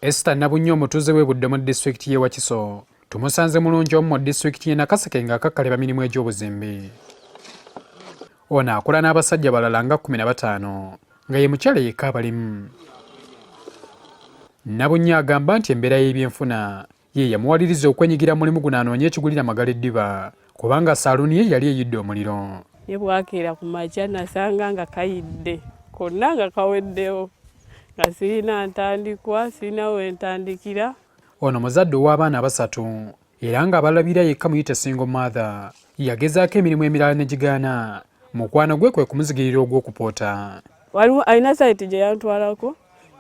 Esther Nabunya omutuuze w'e Budde mu disitulikiti y'e Wakiso tumusanze Mulungi-Omu mu disitulikiti y'e Nakaseke ng'akakkalira mirimu egy'obuzimbi. Ono akola n'abasajja balala nga 15 nga ye mukyala yekka abalimu. Nabunya agamba nti embeera y'ebyenfuna ye yamuwaliriza okwenyigira mulimu guno anoonye ekigulira magala eddiba kubanga saaluuni ye yali eyidde omuliro. Ye bwakeera ku makya nasanga nga kayidde konna nga kaweddewo nga sirina ntandikwa sirina wentandikira. Ono muzadde ow'abaana 3 era ng'abalabira yekka muyite single mother yagezaako emirimu emirala ne gigaana mukwano gwe kwe kumuzigirira ogw'okupoota. Waliwo alina sayiti gye yantwalako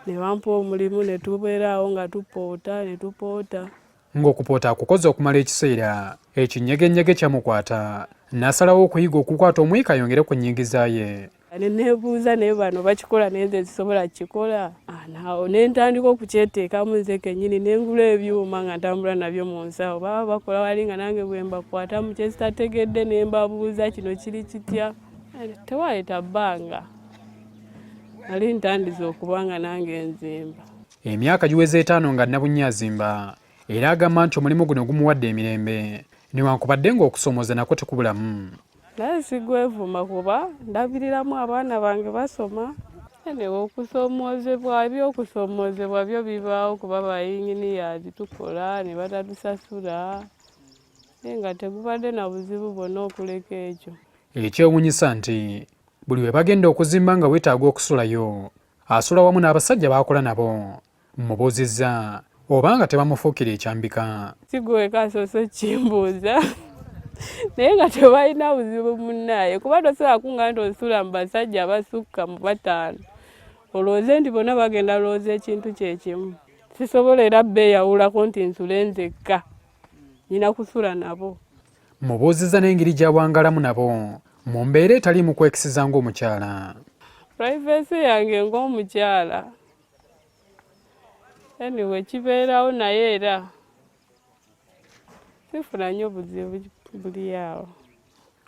ne bampa omulimu ne tubeeraawo nga tupoota ne tupoota. Ng'okupoota akukoze okumala ekiseera ekinyegennyege kyamukwata n'asalawo okuyiga okukwata omwika ayongere ku nnyingiza ye. Ne neebuuza naye bano bakikola naye nze zisobola kukikola. Naawo ne ntandika okukyeteekamu nze kennyini ne ngula ebyuma nga ntambula nabyo mu nsawo. Baba bakola wali nga nange bwe mbakwatamu kye sitategedde ne mbabuuza kino kiri kitya. Tewayita bbanga. Nali ntandiza okuba nga nange nzimba. Emyaka giweze 5 nga Nabunya azimba era agamba nti omulimu guno gumuwadde emirembe newankubadde ng'okusomooza nakwo tekubulamu. Naye sigwevuma kuba ndabiriramu abaana bange basoma. Newe okusoomoozebwa ebyokusoomoozebwa byo bibaawo kuba bayinginiyazi tukola ne batatusasula naye nga tegubadde na buzibu bwonna okuleka ekyo. Ekyewunyisa nti buli we bagenda okuzimba nga weetaaga okusulayo asula wamu n'abasajja b'akola nabo mubuuzizza oba nga tebamufuukira ekyambika. Sigweka asoose kimbuuza naye nga tebalina buzibu munnaye kuba tosobola kunga nti osula mu basajja abasukka mu 5 olowooze nti bonna bagenda lowooza ekintu kyekimu. Sisobola era beeyawulako nti nsule nzekka nina kusula nabo. Mubuuzizza n'engeri gy'awangalamu nabo mu mbeera etaliimu kwekisizza ng'omukyala. Privacy yange ng'omukyala anyway kibeerawo naye era sifuna nnyo buzibu buli awo.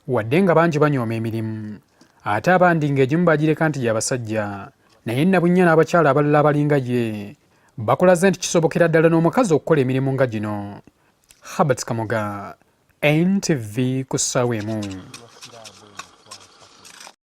Wadde nga bangi banyooma emirimu ate abandi ng'egimu bagireka nti gy'abasajja naye Nabunya n'abakyala abalala abalinga ye bakolaze nti kisobokera ddala n'omukazi okukola emirimu nga gino. Habert Kamoga, NTV ku ssaawa emu.